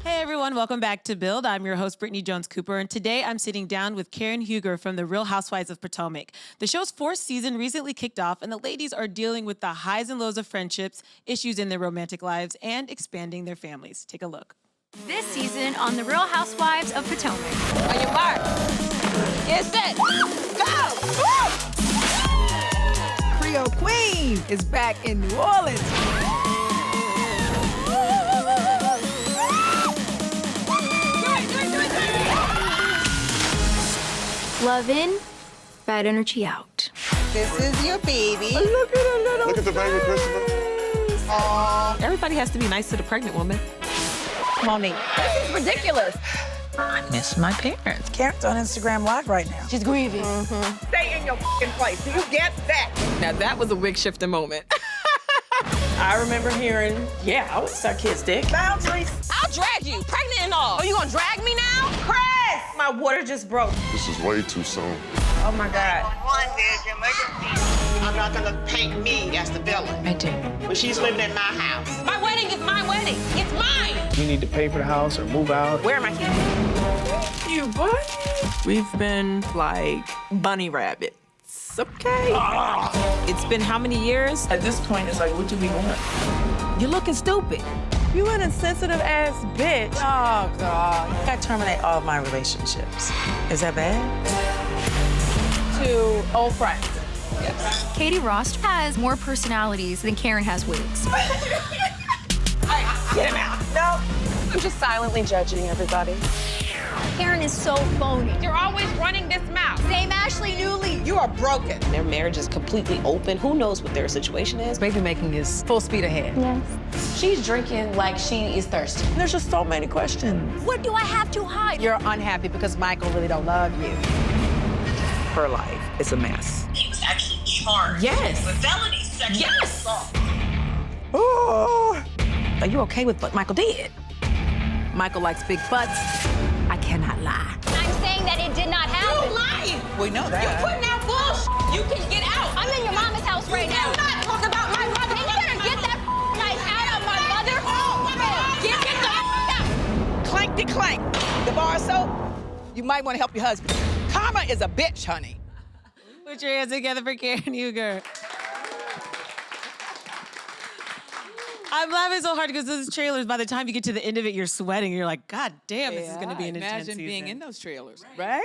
Hey everyone, welcome back to Build. I'm your host, Brittany Jones-Cooper, and today I'm sitting down with Karen Huger from the Real Housewives of Potomac. The show's fourth season recently kicked off, and the ladies are dealing with the highs and lows of friendships, issues in their romantic lives, and expanding their families. Take a look. This season on the Real Housewives of Potomac. On your mark, get set, go! Creole Queen is back in New Orleans. Love in, bad energy out. This is your baby. Look at her little Look at the baby, Christopher. Aww. Everybody has to be nice to the pregnant woman. Mommy. This is ridiculous. I miss my parents. Karen's on Instagram Live right now. She's grieving. Stay in your f***ing place. Do you get that? Now that was a wig shifting moment. I remember hearing, yeah, I would suck his dick. Boundaries. I'll drag you, pregnant and all. Oh, you gonna drag me now? Chris! My water just broke. This is way too soon. Oh my God. I'm not gonna paint me as the villain. I do. But she's living in my house. My wedding is my wedding. It's mine. You need to pay for the house or move out. Where are my kids? You what? We've been like bunny rabbits. Okay. It's been how many years? At this point, it's like, what do we want? You're looking stupid. You an insensitive ass bitch. Oh, God. I terminate all of my relationships. Is that bad? To old friends. Katie Ross has more personalities than Karen has wigs. Get him out. No. I'm just silently judging everybody. Karen is so phony. You're always running this mouth. Same Ashley Newley. You are broken. Their marriage is completely open. Who knows what their situation is? Baby making is full speed ahead. Yes. She's drinking like she is thirsty. There's just so many questions. What do I have to hide? You're unhappy because Michael really don't love you. Her life is a mess. He was actually charged. Yes. With felony sexual Yes. assault. Oh. Are you okay with what Michael did? Michael likes big butts. I cannot lie. I'm saying that it did not happen. You lying. We know that. You're putting out bullshit. You can get out. I'm in your mama's house right now. Do not talk about my mother. And you better get that knife out of my mother. Get the out. Clankety clank. The bar soap, you might want to help your husband. Karma is a bitch, honey. Put your hands together for Karen Huger. I'm laughing so hard because those trailers, by the time you get to the end of it, you're sweating. You're like, God damn, this is going to be an intense season. Imagine being in those trailers, right?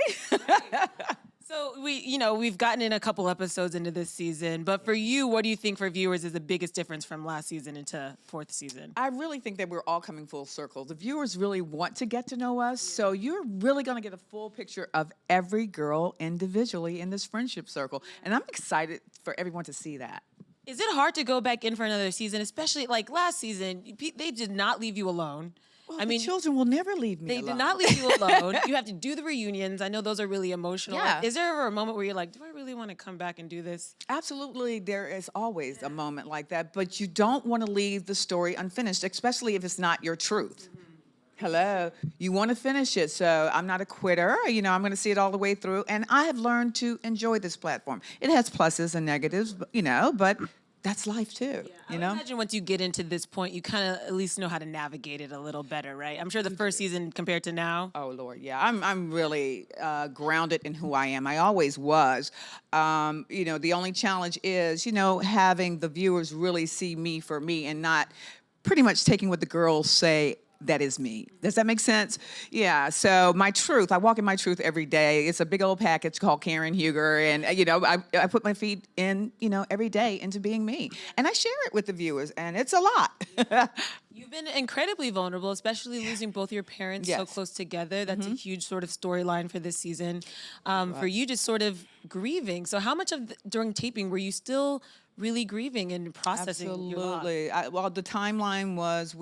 So we've gotten in a couple episodes into this season, but for you, what do you think for viewers is the biggest difference from last season into fourth season? I really think that we're all coming full circle. The viewers really want to get to know us, so you're really going to get a full picture of every girl individually in this friendship circle, and I'm excited for everyone to see that. Is it hard to go back in for another season, especially like last season? They did not leave you alone. Well, I mean, the children will never leave me they alone. did not leave you alone. You have to do the reunions. I know those are really emotional. Yeah. Is there ever a moment where you're like, do I really want to come back and do this? Absolutely, there is always a moment like that, but you don't want to leave the story unfinished, especially if it's not your truth. Hello, you want to finish it, so I'm not a quitter. I'm going to see it all the way through, and I have learned to enjoy this platform. It has pluses and negatives, but that's life too. I imagine once you get into this point, you kind of at least know how to navigate it a little better, right? I'm sure the first season compared to now. Oh Lord, yeah, I'm really grounded in who I am. I always was. The only challenge is, having the viewers really see me for me and not pretty much taking what the girls say. That is me. Does that make sense? Yeah, so my truth, I walk in my truth every day. It's a big old package called Karen Huger, and, I put my feet in, every day into being me. And I share it with the viewers, and it's a lot. You've been incredibly vulnerable, especially losing both your parents so Yes. close together. That's a huge sort of storyline for this season. For you, just sort of grieving. So how much during taping were you still really grieving and processing your loss? Absolutely. Well, the timeline was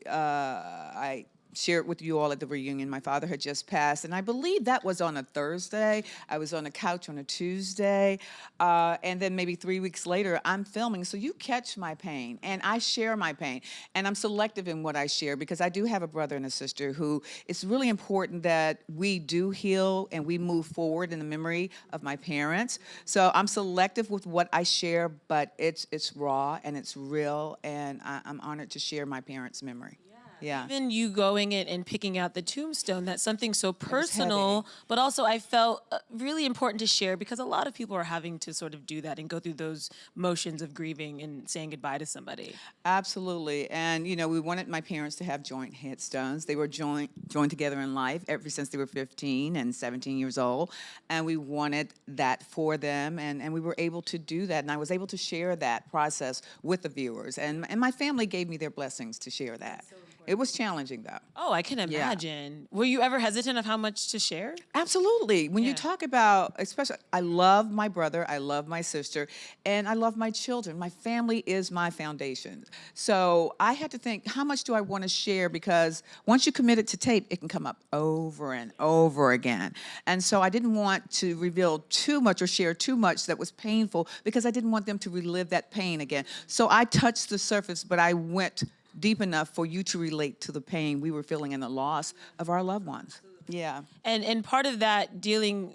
I shared with you all at the reunion. My father had just passed, and I believe that was on a Thursday. I was on a couch on a Tuesday, and then maybe 3 weeks later, I'm filming. So you catch my pain, and I share my pain, and I'm selective in what I share because I do have a brother and a sister who it's really important that we do heal and we move forward in the memory of my parents. So I'm selective with what I share, but it's raw and it's real, and I'm honored to share my parents' memory. Yeah. Even you going in and picking out the tombstone, that's something so personal, heavy. but also I felt really important to share because a lot of people are having to sort of do that and go through those motions of grieving and saying goodbye to somebody. Absolutely. And, we wanted my parents to have joint headstones. They were joined together in life ever since they were 15 and 17 years old. And we wanted that for them. And we were able to do that. And I was able to share that process with the viewers. And my family gave me their blessings to share that. It was challenging, though. Oh, I can imagine. Were you ever hesitant of how much to share? Absolutely. When Yeah. you talk about, especially, I love my brother, I love my sister, and I love my children. My family is my foundation. So I had to think, how much do I want to share? Because once you commit it to tape, it can come up over and over again. And so I didn't want to reveal too much or share too much that was painful because I didn't want them to relive that pain again. So I touched the surface, but I went deep enough for you to relate to the pain we were feeling and the loss of our loved ones. Yeah. And part of that dealing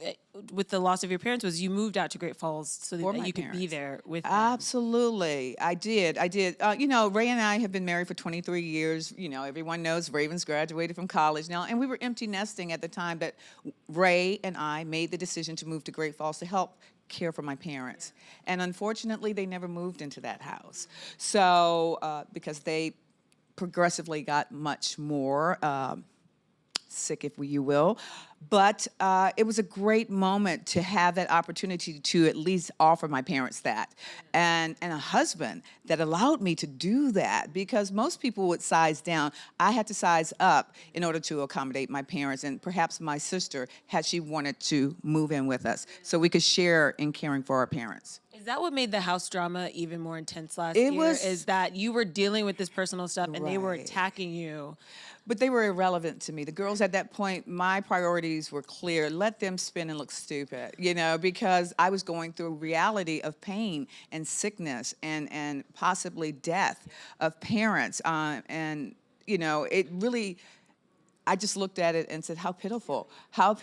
with the loss of your parents was you moved out to Great Falls so For that my you could be parents. there with them. Absolutely. I did. Ray and I have been married for 23 years. Everyone knows Raven's graduated from college now. And we were empty nesting at the time that Ray and I made the decision to move to Great Falls to help care for my parents. And unfortunately, they never moved into that house. So, because they progressively got much more sick, if you will. But it was a great moment to have that opportunity to at least offer my parents that. And a husband that allowed me to do that, because most people would size down. I had to size up in order to accommodate my parents and perhaps my sister had she wanted to move in with us so we could share in caring for our parents. Is that what made the house drama even more intense last It year? was- Is that you were dealing with this personal stuff and they were Right. attacking you? But they were irrelevant to me. The girls at that point, my priorities were clear. Let them spin and look stupid, because I was going through a reality of pain and sickness and possibly death of parents. It really, I just looked at it and said, how pitiful, how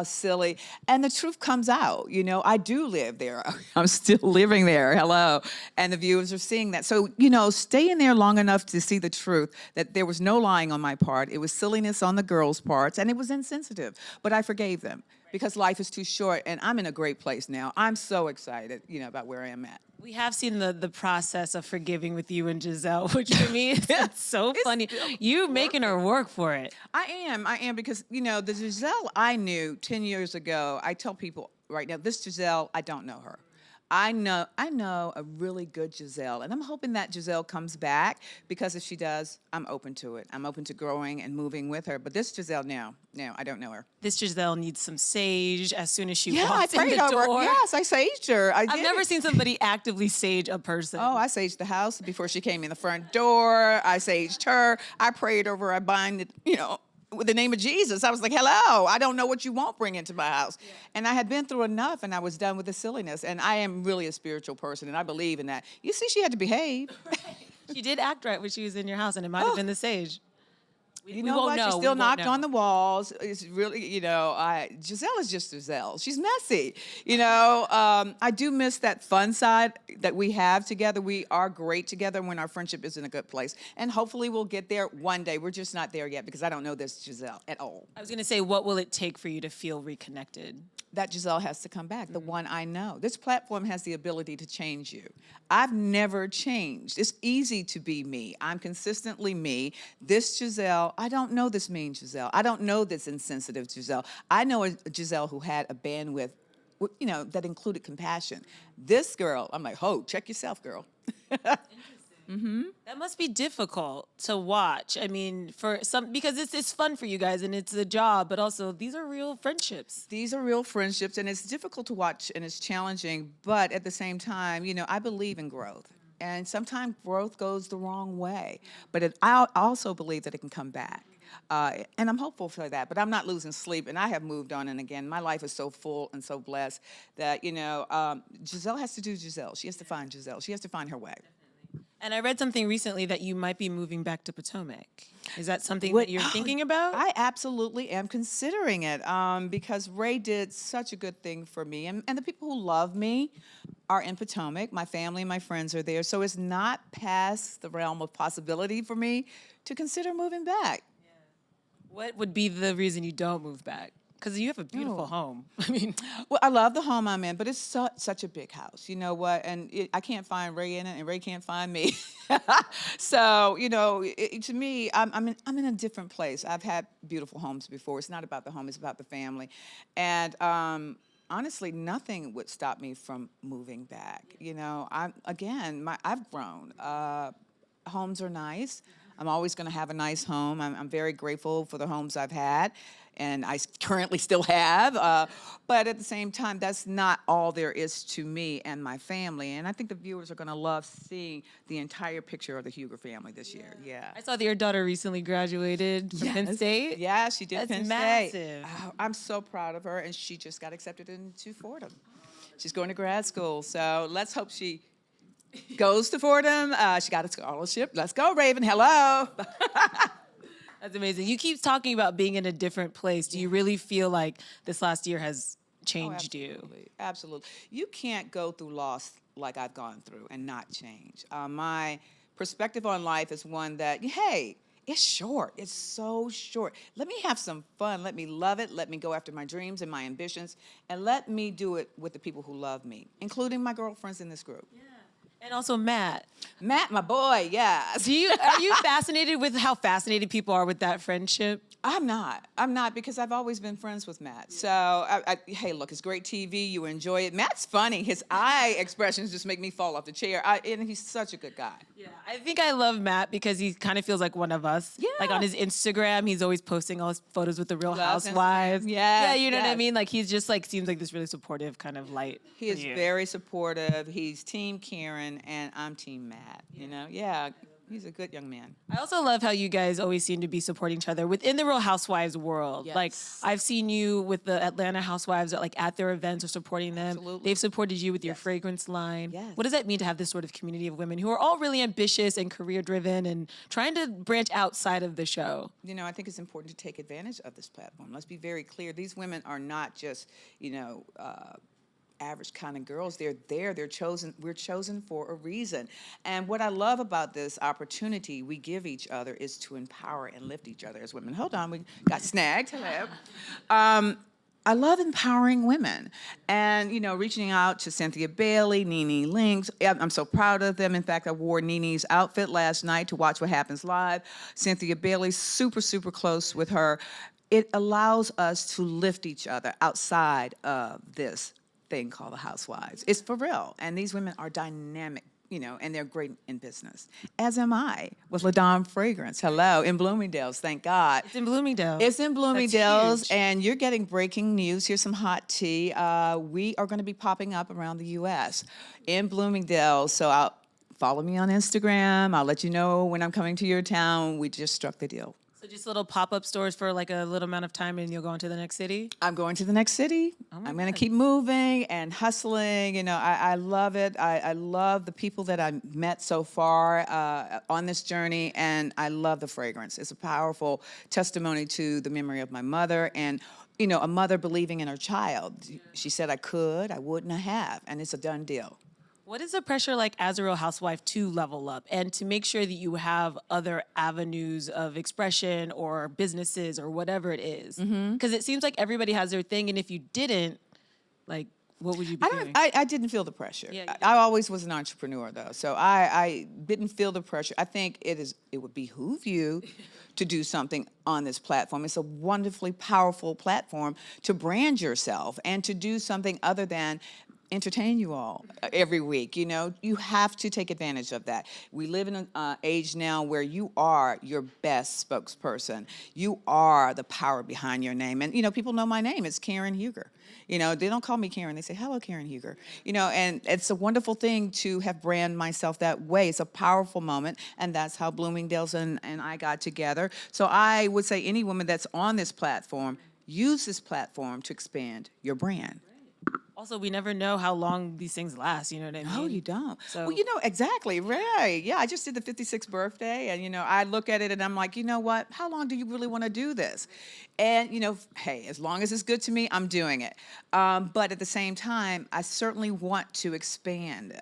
silly. And the truth comes out. I do live there. I'm still living there. Hello. And the viewers are seeing that. So, stay in there long enough to see the truth that there was no lying on my part. It was silliness on the girls' parts, and it was insensitive. But I forgave them because life is too short, and I'm in a great place now. I'm so excited, about where I am at. We have seen the process of forgiving with you and Giselle, which for me is it's so funny. You making her work for it. I am because, the Giselle I knew 10 years ago, I tell people right now, this Giselle, I don't know her. I know a really good Giselle, and I'm hoping that Giselle comes back because if she does, I'm open to it. I'm open to growing and moving with her. But this Giselle, no, I don't know her. This Giselle needs some sage as soon as she Yeah, I walks in prayed the over door. her. Yes, I saged her. I've never seen somebody actively sage a person. Oh, I saged the house before she came in the front door. I saged her. I prayed over her. I bind it, with the name of Jesus. I was like, hello, I don't know what you won't bring into my house. Yeah. And I had been through enough, and I was done with the silliness. And I am really a spiritual person, and I believe in that. You see, she had to behave. She did act right when she was in your house, and it might have been the sage. You know what? She still knocked on the walls. It's really, Giselle is just Giselle. She's messy. I do miss that fun side that we have together. We are great together when our friendship is in a good place. And hopefully we'll get there one day. We're just not there yet because I don't know this Giselle at all. I was going to say, what will it take for you to feel reconnected? That Giselle has to come back, the one I know. This platform has the ability to change you. I've never changed. It's easy to be me. I'm consistently me. This Giselle, I don't know this mean Giselle. I don't know this insensitive Giselle. I know a Giselle who had a bandwidth, that included compassion. This girl, I'm like, check yourself, girl. Mm-hmm. That must be difficult to watch. I mean, for some, because it's fun for you guys and it's a job, but also these are real friendships. These are real friendships, and it's difficult to watch and it's challenging, but at the same time, I believe in growth. And sometimes growth goes the wrong way, but I also believe that it can come back. And I'm hopeful for that, but I'm not losing sleep, and I have moved on. And again, my life is so full and so blessed that, Giselle has to do Giselle. She has to find Giselle. She has to find her way. And I read something recently that you might be moving back to Potomac. Is that something that you're thinking about? I absolutely am considering it because Ray did such a good thing for me. And the people who love me are in Potomac. My family and my friends are there. So it's not past the realm of possibility for me to consider moving back. What would be the reason you don't move back? Because you have a beautiful Oh. home. I mean, Well, I love the home I'm in, but it's such a big house. You know what? And I can't find Ray in it, and Ray can't find me. So, to me, I'm in a different place. I've had beautiful homes before. It's not about the home; it's about the family. And honestly, nothing would stop me from moving back. I've grown. Homes are nice. I'm always going to have a nice home. I'm very grateful for the homes I've had, and I currently still have. But at the same time, that's not all there is to me and my family. And I think the viewers are going to love seeing the entire picture of the Huger family this year. Yeah. I saw that your daughter recently graduated from Penn State. Yeah, she did That's Penn massive. State. Oh, I'm so proud of her, and she just got accepted into Fordham. She's going to grad school, so let's hope she goes to Fordham. She got a scholarship. Let's go, Raven. Hello. That's amazing. You keep talking about being in a different place. Do you really feel like this last year has changed you? Absolutely. You can't go through loss like I've gone through and not change. My perspective on life is one that, hey, it's short. It's so short. Let me have some fun. Let me love it. Let me go after my dreams and my ambitions. And let me do it with the people who love me, including my girlfriends in this group. Yeah. And also Matt. Matt, my boy, yes. Are you fascinated with how fascinated people are with that friendship? I'm not because I've always been friends with Matt. So, hey, look, it's great TV. You enjoy it. Matt's funny. His eye expressions just make me fall off the chair. And he's such a good guy. Yeah, I think I love Matt because he kind of feels like one of us. Yeah. Like on his Instagram, he's always posting all his photos with the Real Love Housewives. Instagram. Yeah, Yes, you know what I yes. mean? Like he's just like seems like this really supportive kind of light. He is very supportive. He's Team Karen, and I'm Team Matt. Yeah, he's a good young man. I also love how you guys always seem to be supporting each other within the Real Housewives world. Yes. Like I've seen you with the Atlanta Housewives at their events or supporting them. Absolutely. They've supported you with your fragrance line. Yes. What does that mean to have this sort of community of women who are all really ambitious and career driven and trying to branch outside of the show? I think it's important to take advantage of this platform. Let's be very clear. These women are not just, average kind of girls. They're there. They're chosen. We're chosen for a reason. And what I love about this opportunity we give each other is to empower and lift each other as women. Hold on, we got snagged. Hello. I love empowering women and, reaching out to Cynthia Bailey, Nene Links. I'm so proud of them. In fact, I wore Nene's outfit last night to Watch What Happens Live. Cynthia Bailey, super, super close with her. It allows us to lift each other outside of this thing called the Housewives. It's for real. And these women are dynamic, and they're great in business. As am I with LaDon Fragrance. Hello, in Bloomingdale's, thank God. It's in Bloomingdale's. It's in Bloomingdale's, huge. and you're getting breaking news. Here's some hot tea. We are going to be popping up around the U.S. in Bloomingdale's, so follow me on Instagram. I'll let you know when I'm coming to your town. We just struck the deal. So just little pop-up stores for like a little amount of time and you'll go on to the next city? I'm going to the next city. I'm going to keep moving and hustling. I love it. I love the people that I met so far on this journey, and I love the fragrance. It's a powerful testimony to the memory of my mother and, a mother believing in her child. She said I could, I wouldn't, I have, and it's a done deal. What is the pressure like as a Real Housewife to level up and to make sure that you have other avenues of expression or businesses or whatever it is? Because it seems like everybody has their thing, and if you didn't, what would you be doing? I didn't feel the pressure. Yeah, I always was an entrepreneur, though, so I didn't feel the pressure. I think it would behoove you to do something on this platform. It's a wonderfully powerful platform to brand yourself and to do something other than entertain you all every week. You have to take advantage of that. We live in an age now where you are your best spokesperson. You are the power behind your name. And, people know my name. It's Karen Huger. They don't call me Karen. They say, hello, Karen Huger. And it's a wonderful thing to have brand myself that way. It's a powerful moment. And that's how Bloomingdale's and I got together. So I would say any woman that's on this platform, use this platform to expand your brand. Also, we never know how long these things last. You know what I mean? No, you don't. So- Well, exactly, right. Yeah, I just did the 56th birthday, and, I look at it and I'm like, you know what? How long do you really want to do this? And, hey, as long as it's good to me, I'm doing it. But at the same time, I certainly want to expand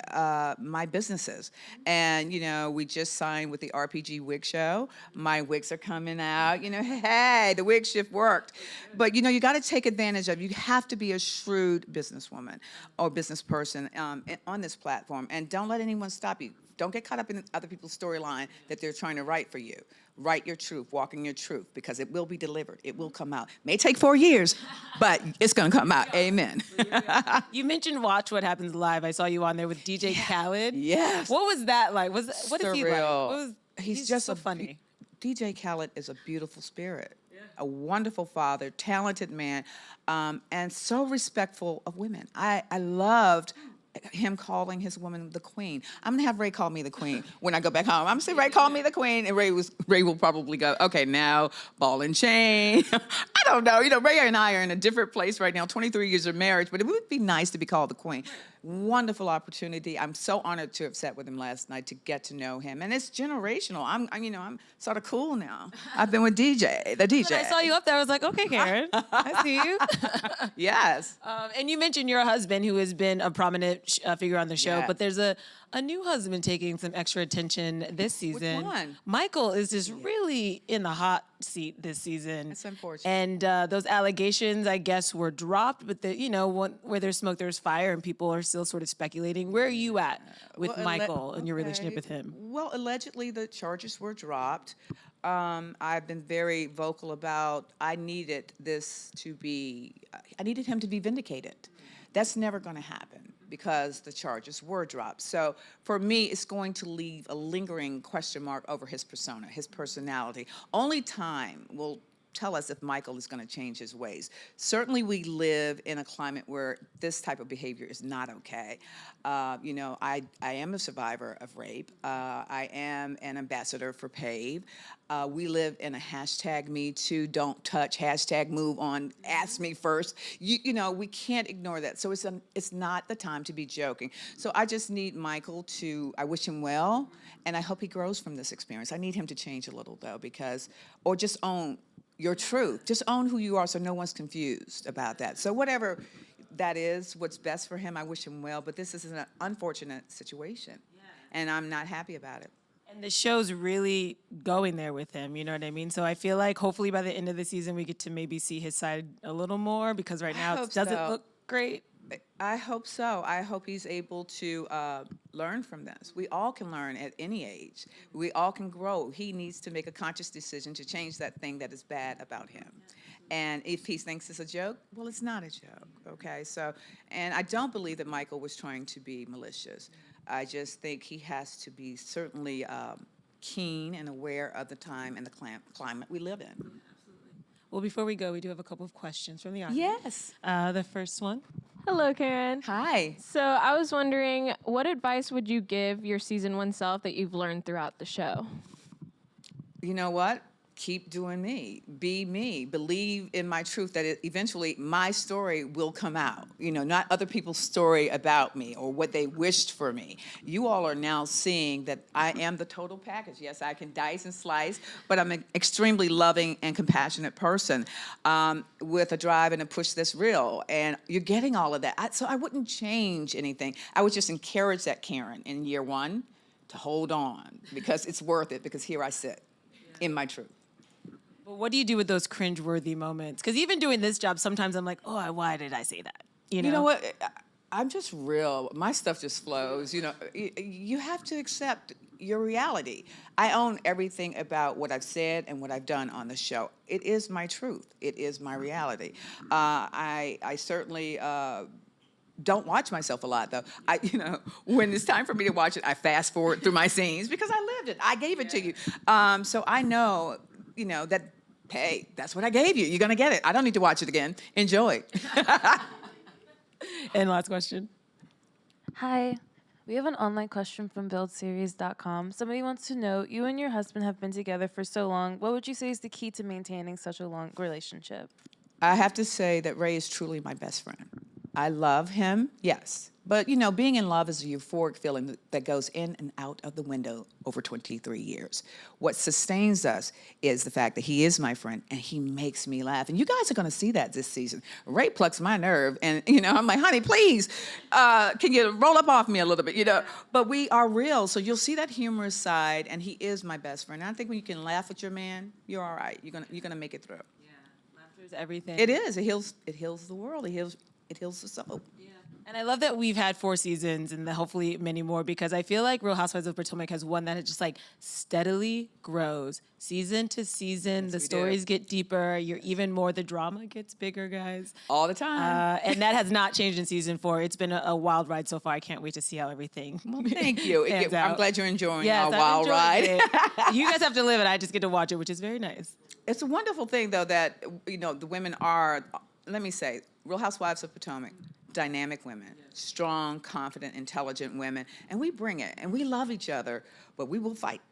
my businesses. And, we just signed with the RPG Wig Show. My wigs are coming out. Hey, the wig shift worked. But, you got to take advantage of, you have to be a shrewd businesswoman or business person on this platform. And don't let anyone stop you. Don't get caught up in other people's storyline that they're trying to write for you. Write your truth, walk in your truth, because it will be delivered. It will come out. May take 4 years, but it's going to come out. Amen. You mentioned Watch What Happens Live. I saw you on there with DJ Khaled. Yes. What was that like? What is he like? Surreal. He's just so funny. DJ Khaled is a beautiful spirit, a wonderful father, talented man, and so respectful of women. I loved him calling his woman the queen. I'm gonna have Ray call me the queen when I go back home. I'm gonna say, Ray, call me the queen, and Ray will probably go, okay, now ball and chain. I don't know. Ray and I are in a different place right now. 23 years of marriage, but it would be nice to be called the queen. Wonderful opportunity. I'm so honored to have sat with him last night to get to know him, and it's generational. I'm sort of cool now. I've been with the DJ. When I saw you up there, I was like, okay, Karen, I see you. Yes. And you mentioned your husband, who has been a prominent figure on the show, Yeah. but there's a new husband taking some extra attention this season. Which one? Michael is just really in the hot seat this season. That's unfortunate. And those allegations, I guess, were dropped, but where there's smoke, there's fire, and people are still sort of speculating. Where are you at with Well, Michael and your relationship with him? Well, allegedly the charges were dropped. I've been very vocal about I needed him to be vindicated. That's never going to happen because the charges were dropped. So for me, it's going to leave a lingering question mark over his persona, his personality. Only time will tell us if Michael is going to change his ways. Certainly we live in a climate where this type of behavior is not okay. I am a survivor of rape. I am an ambassador for PAVE. We live in a hashtag Me Too, don't touch, hashtag move on, ask me first. We can't ignore that. So it's not the time to be joking. So I just need Michael I wish him well, and I hope he grows from this experience. I need him to change a little though, or just own your truth. Just own who you are so no one's confused about that. So whatever that is, what's best for him, I wish him well, but this is an unfortunate situation, and I'm not happy about it. And the show's really going there with him, you know what I mean? So I feel like hopefully by the end of the season, we get to maybe see his side a little more, because right now it doesn't look great. I hope so. I hope he's able to learn from this. We all can learn at any age. We all can grow. He needs to make a conscious decision to change that thing that is bad about him. And if he thinks it's a joke, well, it's not a joke, okay? So, and I don't believe that Michael was trying to be malicious. I just think he has to be certainly keen and aware of the time and the climate we live in. Well, before we go, we do have a couple of questions from the audience. Yes. The first one. Hello, Karen. Hi. So I was wondering, what advice would you give your season 1 self that you've learned throughout the show? You know what? Keep doing me. Be me. Believe in my truth that eventually my story will come out. Not other people's story about me or what they wished for me. You all are now seeing that I am the total package. Yes, I can dice and slice, but I'm an extremely loving and compassionate person with a drive and a push that's real. And you're getting all of that. So I wouldn't change anything. I would just encourage that Karen in year 1 to hold on, because it's worth it, because here I sit in my truth. But what do you do with those cringeworthy moments? Because even doing this job, sometimes I'm like, oh, why did I say that? You know what? I'm just real. My stuff just flows. You have to accept your reality. I own everything about what I've said and what I've done on the show. It is my truth. It is my reality. I certainly don't watch myself a lot, though. When it's time for me to watch it, I fast forward through my scenes because I lived it. I gave it to you. So I know, that, hey, that's what I gave you. You're going to get it. I don't need to watch it again. Enjoy. And last question. Hi. We have an online question from buildseries.com. Somebody wants to know, you and your husband have been together for so long. What would you say is the key to maintaining such a long relationship? I have to say that Ray is truly my best friend. I love him, yes. But, being in love is a euphoric feeling that goes in and out of the window over 23 years. What sustains us is the fact that he is my friend and he makes me laugh. And you guys are going to see that this season. Ray plucks my nerve. And, I'm like, honey, please, can you roll up off me a little bit, But we are real. So you'll see that humorous side. And he is my best friend. And I think when you can laugh with your man, you're all right. You're gonna make it through. Yeah, laughter is everything. It is. It heals the world. It heals the soul. And I love that we've had 4 seasons and hopefully many more, because I feel like Real Housewives of Potomac has one that just like steadily grows season to season. The stories get deeper. The drama gets bigger, guys. All the time. And that has not changed in season 4. It's been a wild ride so far. I can't wait to see how everything. Well, thank you. pans out. I'm glad you're enjoying Yes, our I'm wild enjoying ride. it. You guys have to live it. I just get to watch it, which is very nice. It's a wonderful thing, though, that the women are. Let me say, Real Housewives of Potomac. Dynamic women, strong, confident, intelligent women, and we bring it, and we love each other, but we will fight,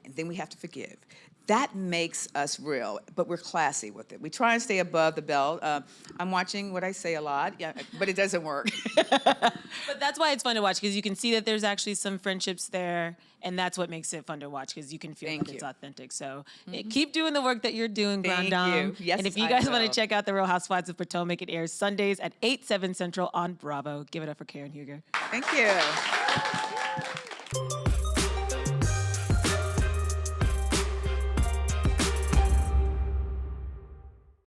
and then we have to forgive. That makes us real, but we're classy with it. We try and stay above the belt. I'm watching what I say a lot, but it doesn't work. But that's why it's fun to watch, because you can see that there's actually some friendships there, and that's what makes it fun to watch, because you can feel that it's authentic. So keep doing the work that you're doing, Grand Dame. Thank you. Yes, and if you I guys want will. to check out The Real Housewives of Potomac, it airs Sundays at 8/7 Central on Bravo. Give it up for Karen Huger. Thank you.